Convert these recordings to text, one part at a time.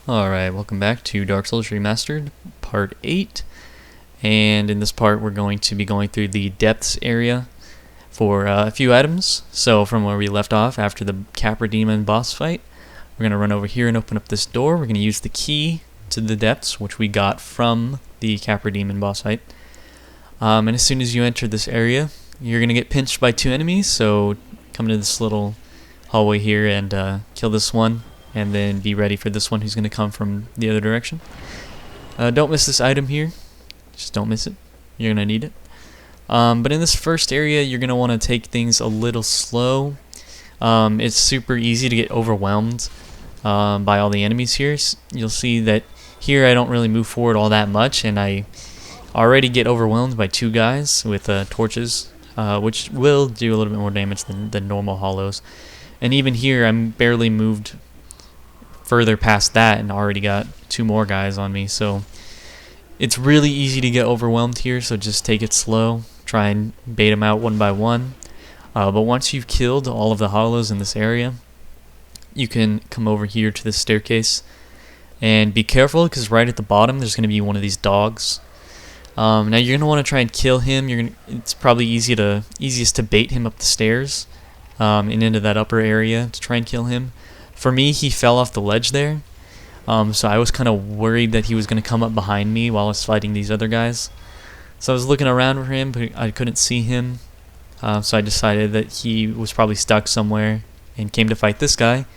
Alright, welcome back to Dark Souls Remastered, Part 8. And in this part, we're going to be going through the depths area for a few items. So from where we left off after the Capra Demon boss fight, we're going to run over here and open up this door. We're going to use the key to the depths, which we got from the Capra Demon boss fight. And as soon as you enter this area, you're going to get pinched by two enemies. So come into this little hallway here and kill this one. And then be ready for this one who's going to come from the other direction. Don't miss this item here. Just don't miss it. You're going to need it. But in this first area, you're going to want to take things a little slow. It's super easy to get overwhelmed by all the enemies here. You'll see that here I don't really move forward all that much, and I already get overwhelmed by two guys with torches, which will do a little bit more damage than normal hollows. And even here, I'm barely moved further past that and already got two more guys on me, so it's really easy to get overwhelmed here. So just take it slow, try and bait them out one by one, but once you've killed all of the hollows in this area, you can come over here to this staircase and be careful, because right at the bottom there's going to be one of these dogs. Now you're going to want to try and kill him. It's probably easiest to bait him up the stairs and into that upper area to try and kill him. For me, he fell off the ledge there, so I was kind of worried that he was going to come up behind me while I was fighting these other guys. So I was looking around for him, but I couldn't see him, so I decided that he was probably stuck somewhere and came to fight this guy.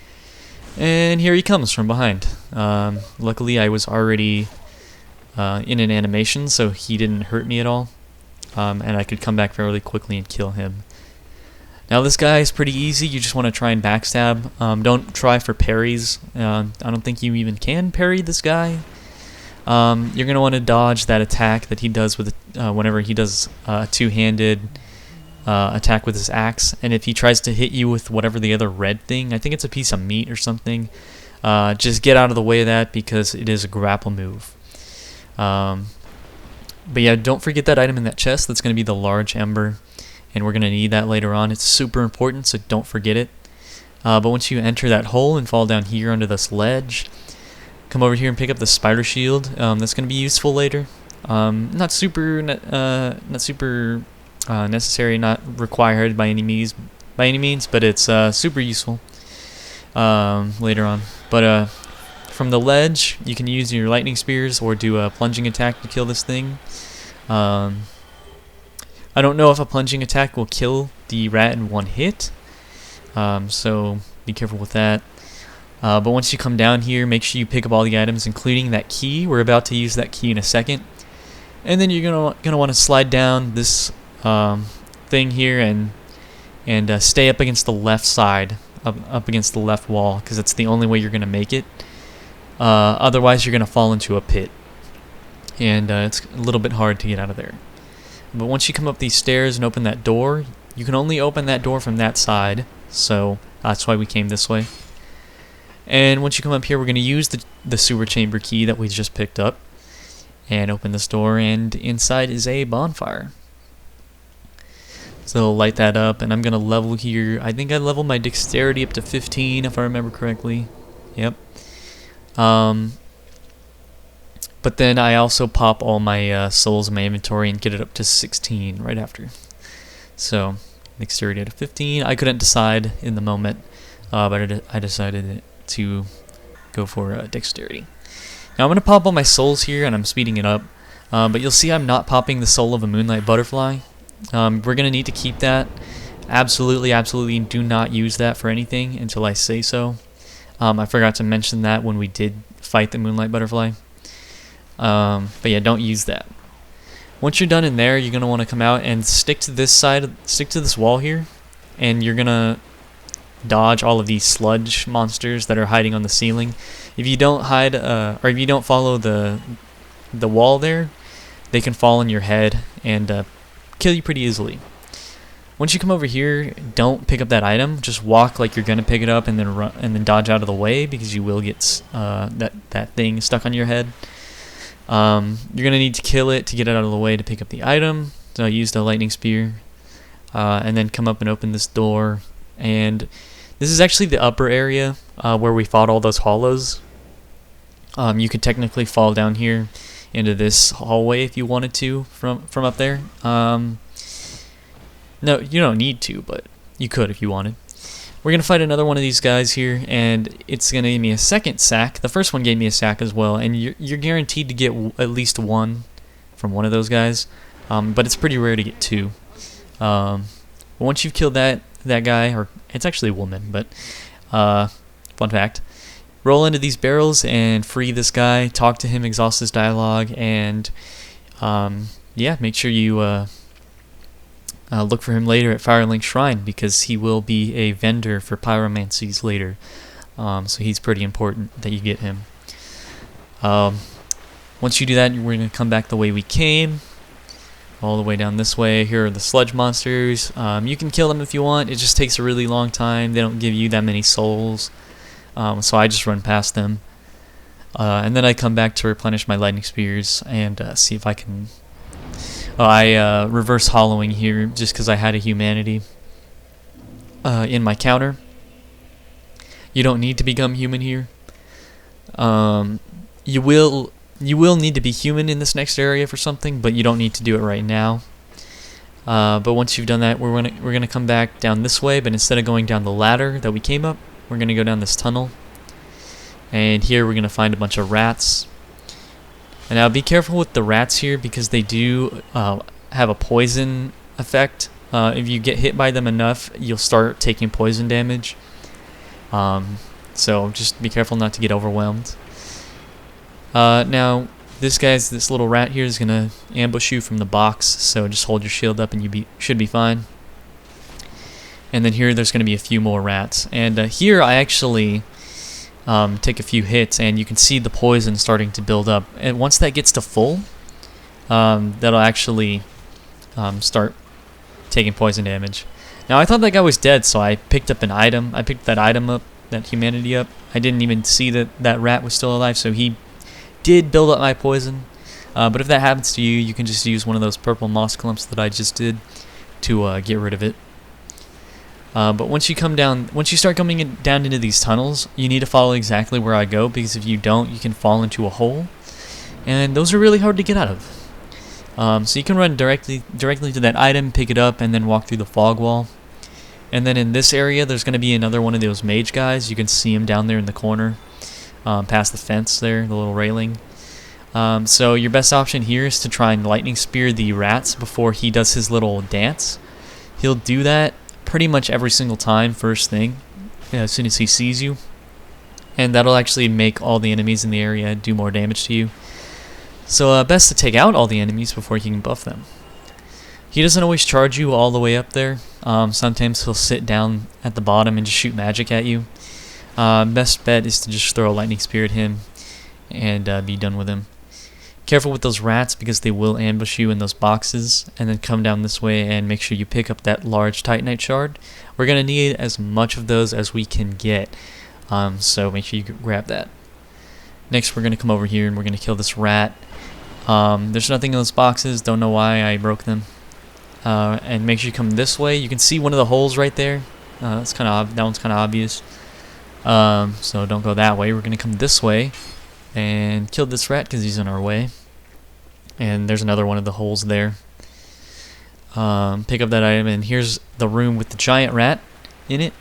And here he comes from behind. Luckily, I was already in an animation, so he didn't hurt me at all, and I could come back fairly quickly and kill him. Now this guy is pretty easy. You just want to try and backstab. Don't try for parries. I don't think you even can parry this guy. You're going to want to dodge that attack that he does with whenever he does a two-handed attack with his axe. And if he tries to hit you with whatever the other red thing, I think it's a piece of meat or something, just get out of the way of that, because it is a grapple move. But yeah, don't forget that item in that chest. That's going to be the large Ember. And we're going to need that later on. It's super important, so don't forget it. But once you enter that hole and fall down here under this ledge, come over here and pick up the spider shield. That's going to be useful later. Not super necessary, not required by any means, but it's super useful later on. But from the ledge, you can use your lightning spears or do a plunging attack to kill this thing. I don't know if a plunging attack will kill the rat in one hit, so be careful with that. But once you come down here, make sure you pick up all the items, including that key. We're about to use that key in a second. And then you're gonna want to slide down this thing here and stay up against the left side, up against the left wall, because it's the only way you're gonna make it. Otherwise, you're gonna fall into a pit, and it's a little bit hard to get out of there. But once you come up these stairs and open that door, you can only open that door from that side, so that's why we came this way. And once you come up here, we're going to use the sewer chamber key that we just picked up and open this door, and inside is a bonfire. So light that up, and I'm going to level here. I think I leveled my dexterity up to 15 if I remember correctly. Yep. But then I also pop all my souls in my inventory and get it up to 16 right after. So, dexterity at 15. I couldn't decide in the moment, but I decided to go for dexterity. Now I'm going to pop all my souls here, and I'm speeding it up. But you'll see I'm not popping the soul of a moonlight butterfly. We're going to need to keep that. Absolutely do not use that for anything until I say so. I forgot to mention that when we did fight the moonlight butterfly. But yeah, don't use that. Once you're done in there, you're gonna want to come out and stick to this wall here, and you're gonna dodge all of these sludge monsters that are hiding on the ceiling. If you don't hide, or if you don't follow the wall there, they can fall on your head and kill you pretty easily. Once you come over here, don't pick up that item. Just walk like you're gonna pick it up, and then run, and then dodge out of the way, because you will get that thing stuck on your head. You're going to need to kill it to get it out of the way to pick up the item. So I used a lightning spear. And then come up and open this door. And this is actually the upper area where we fought all those hollows. You could technically fall down here into this hallway if you wanted to from up there. No, you don't need to, but you could if you wanted. We're going to fight another one of these guys here, and it's going to give me a second sack. The first one gave me a sack as well, and you're guaranteed to get at least one from one of those guys, but it's pretty rare to get two. Once you've killed that guy, or it's actually a woman, but fun fact, roll into these barrels and free this guy, talk to him, exhaust his dialogue, and yeah, make sure you look for him later at Firelink Shrine, because he will be a vendor for pyromancies later. So he's pretty important that you get him. Once you do that, we're going to come back the way we came, all the way down this way. Here are the sludge monsters. You can kill them if you want. It just takes a really long time. They don't give you that many souls, so I just run past them. And then I come back to replenish my lightning spears and see if I can... I reverse hollowing here just because I had a humanity in my counter. You don't need to become human here. You will need to be human in this next area for something, but you don't need to do it right now. But once you've done that, we're gonna come back down this way, but instead of going down the ladder that we came up, we're gonna go down this tunnel. And here we're gonna find a bunch of rats. And now be careful with the rats here, because they do have a poison effect. If you get hit by them enough, you'll start taking poison damage. So just be careful not to get overwhelmed. Now this little rat here is gonna ambush you from the box, so just hold your shield up and you should be fine. And then here there's gonna be a few more rats, and here I actually take a few hits, and you can see the poison starting to build up. And once that gets to full, that'll actually start taking poison damage. Now I thought that guy was dead, so I picked up an item. I picked that item up, that humanity up. I didn't even see that rat was still alive, so he did build up my poison. But if that happens to you, you can just use one of those purple moss clumps that I just did to get rid of it. But once you start coming down into these tunnels, you need to follow exactly where I go, because if you don't, you can fall into a hole, and those are really hard to get out of. So you can run directly to that item, pick it up, and then walk through the fog wall. And then in this area, there's going to be another one of those mage guys. You can see him down there in the corner, past the fence there, the little railing. So your best option here is to try and lightning spear the rats before he does his little dance. He'll do that pretty much every single time, first thing, as soon as he sees you, and that'll actually make all the enemies in the area do more damage to you. So best to take out all the enemies before he can buff them. He doesn't always charge you all the way up there. Sometimes he'll sit down at the bottom and just shoot magic at you. Best bet is to just throw a lightning spear at him and be done with him. Careful with those rats, because they will ambush you in those boxes, and then come down this way and make sure you pick up that large Titanite shard. We're going to need as much of those as we can get, so make sure you grab that. Next we're going to come over here and we're going to kill this rat. There's nothing in those boxes, don't know why I broke them. And make sure you come this way. You can see one of the holes right there. That one's kind of obvious. So don't go that way. We're going to come this way and kill this rat because he's in our way. And there's another one of the holes there. Pick up that item, and here's the room with the giant rat in it.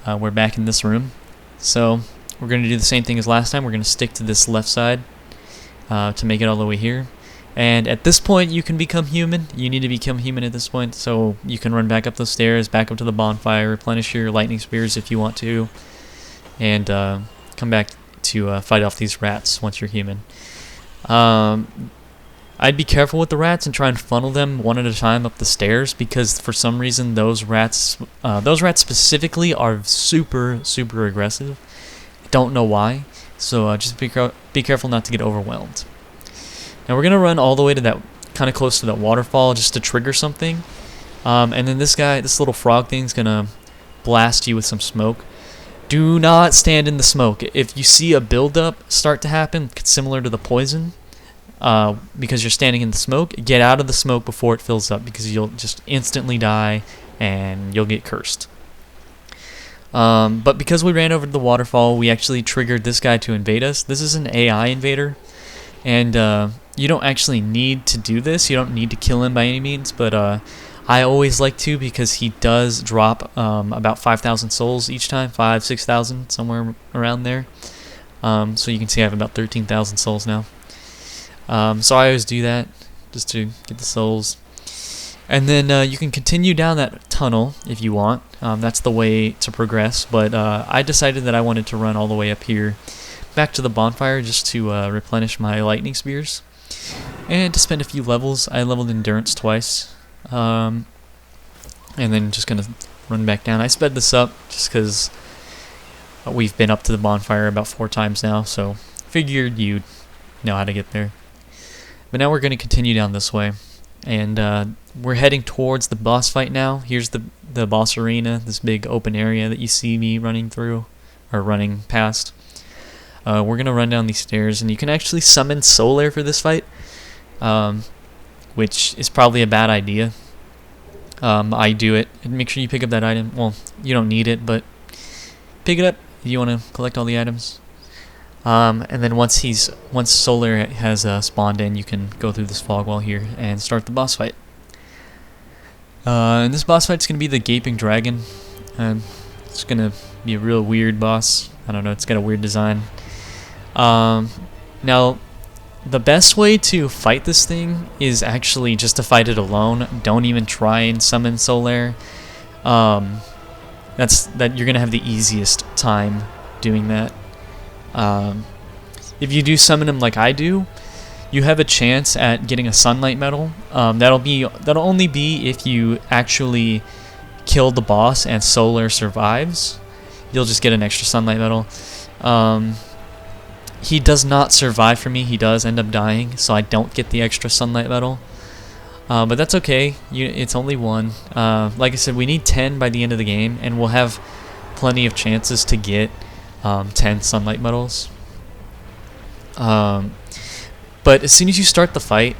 We're back in this room. So we're going to do the same thing as last time. We're going to stick to this left side to make it all the way here. And at this point, you can become human. You need to become human at this point, so you can run back up those stairs, back up to the bonfire, replenish your lightning spears if you want to, and come back to fight off these rats once you're human. I'd be careful with the rats and try and funnel them one at a time up the stairs, because for some reason those rats specifically are super aggressive. Don't know why, so just be careful not to get overwhelmed. Now we're gonna run all the way to that, kind of close to that waterfall, just to trigger something, and then this little frog thing's gonna blast you with some smoke. Do not stand in the smoke. If you see a buildup start to happen, similar to the poison, because you're standing in the smoke, get out of the smoke before it fills up, because you'll just instantly die and you'll get cursed. But because we ran over the waterfall, we actually triggered this guy to invade us. This is an AI invader, and you don't actually need to do this. You don't need to kill him by any means, but I always like to, because he does drop about 5,000 souls each time, 6,000, somewhere around there. So you can see I have about 13,000 souls now. So I always do that just to get the souls. And then you can continue down that tunnel if you want. That's the way to progress. But I decided that I wanted to run all the way up here back to the bonfire just to replenish my lightning spears. And to spend a few levels. I leveled endurance twice. And then just going to run back down. I sped this up just because we've been up to the bonfire about 4 times now. So figured you'd know how to get there. But now we're going to continue down this way. And we're heading towards the boss fight now. Here's the boss arena, this big open area that you see me running through, or running past. We're going to run down these stairs, and you can actually summon soul air for this fight, which is probably a bad idea. I do it, and make sure you pick up that item. Well, you don't need it, but pick it up if you want to collect all the items. And then once Solar has spawned in, you can go through this fog wall here and start the boss fight. And this boss fight's gonna be the Gaping Dragon. It's gonna be a real weird boss. I don't know, it's got a weird design. Now, the best way to fight this thing is actually just to fight it alone. Don't even try and summon Solar. You're gonna have the easiest time doing that. If you do summon him like I do, you have a chance at getting a sunlight medal. That'll only be if you actually kill the boss and Solar survives. You'll just get an extra sunlight medal. He does not survive for me. He does end up dying, so I don't get the extra sunlight medal. But that's okay. It's only 1. Like I said, we need 10 by the end of the game, and we'll have plenty of chances to get 10 sunlight medals. But as soon as you start the fight,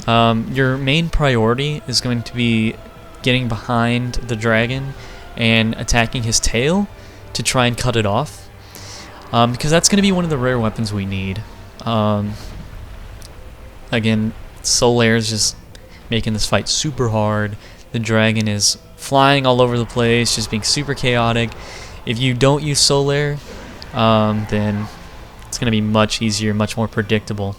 your main priority is going to be getting behind the dragon and attacking his tail to try and cut it off, because that's going to be one of the rare weapons we need. Again, Soul Air is just making this fight super hard. The dragon is flying all over the place, just being super chaotic. If you don't use Soul Air, then it's going to be much easier, much more predictable.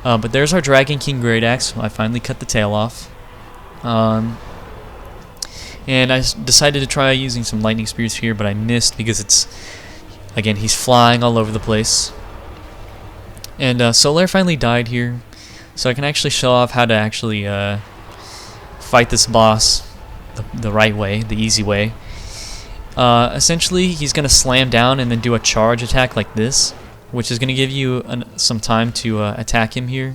But there's our Dragon King Greataxe. I finally cut the tail off. And I decided to try using some lightning spears here, but I missed because again, he's flying all over the place. And Solar finally died here, so I can actually show off how to actually fight this boss the right way, the easy way. Essentially, he's going to slam down and then do a charge attack like this, which is going to give you some time to attack him here.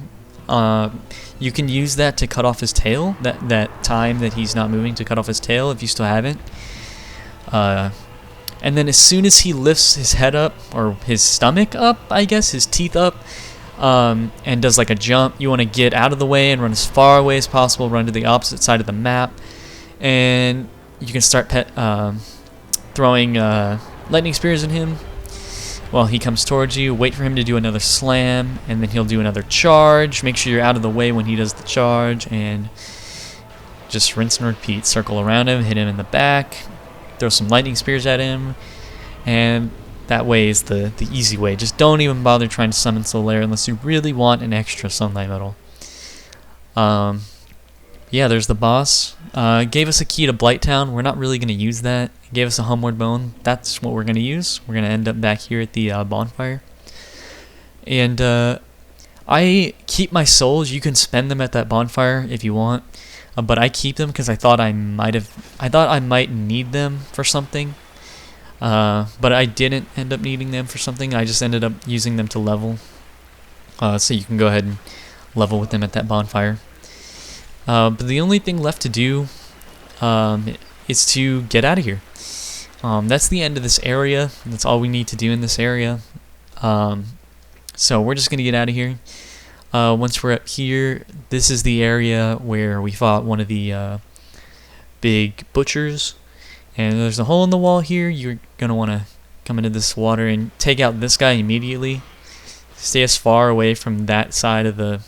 You can use that to cut off his tail, that time that he's not moving to cut off his tail if you still haven't. And then as soon as he lifts his head up, or his stomach up, I guess, his teeth up, and does like a jump, you want to get out of the way and run as far away as possible, run to the opposite side of the map, and you can start throwing lightning spears at him. Well, he comes towards you, wait for him to do another slam, and then he'll do another charge. Make sure you're out of the way when he does the charge, and just rinse and repeat. Circle around him, hit him in the back, throw some lightning spears at him, and that way is the easy way. Just don't even bother trying to summon Solaire unless you really want an extra sunlight medal. Yeah, there's the boss. Gave us a key to Blighttown. We're not really going to use that. Gave us a Homeward Bone. That's what we're going to use. We're going to end up back here at the bonfire. And I keep my souls. You can spend them at that bonfire if you want. But I keep them because I thought I might need them for something. But I didn't end up needing them for something. I just ended up using them to level. So you can go ahead and level with them at that bonfire. But the only thing left to do is to get out of here. That's the end of this area. That's all we need to do in this area. So we're just going to get out of here. Once we're up here, this is the area where we fought one of the big butchers. And there's a hole in the wall here. You're going to want to come into this water and take out this guy immediately. Stay as far away from that side of the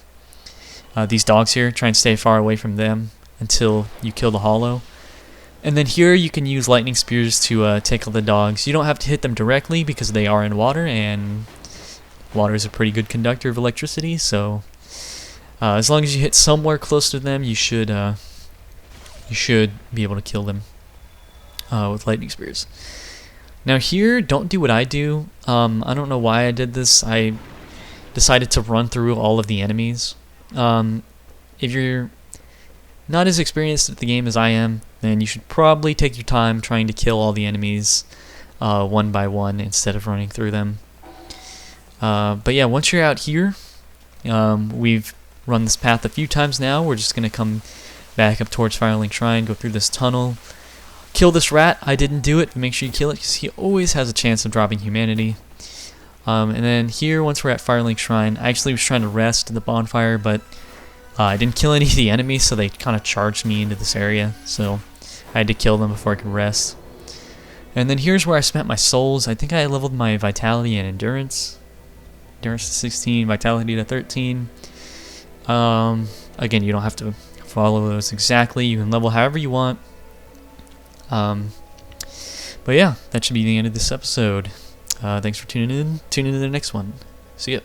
these dogs here. Try and stay far away from them until you kill the hollow. And then here you can use lightning spears to take out the dogs. You don't have to hit them directly because they are in water, and water is a pretty good conductor of electricity. So as long as you hit somewhere close to them, you should be able to kill them with lightning spears. Now here, don't do what I do. I don't know why I did this. I decided to run through all of the enemies. If you're not as experienced at the game as I am, then you should probably take your time trying to kill all the enemies one by one instead of running through them. But yeah, once you're out here, we've run this path a few times now. We're just going to come back up towards Firelink Shrine, go through this tunnel, kill this rat. I didn't do it, but make sure you kill it because he always has a chance of dropping humanity. And then here, once we're at Firelink Shrine, I actually was trying to rest at the bonfire, but I didn't kill any of the enemies, so they kind of charged me into this area. So I had to kill them before I could rest. And then here's where I spent my souls. I think I leveled my vitality and endurance. Endurance to 16, vitality to 13. Again, you don't have to follow those exactly. You can level however you want. But yeah, that should be the end of this episode. Thanks for tuning in. Tune in to the next one. See ya.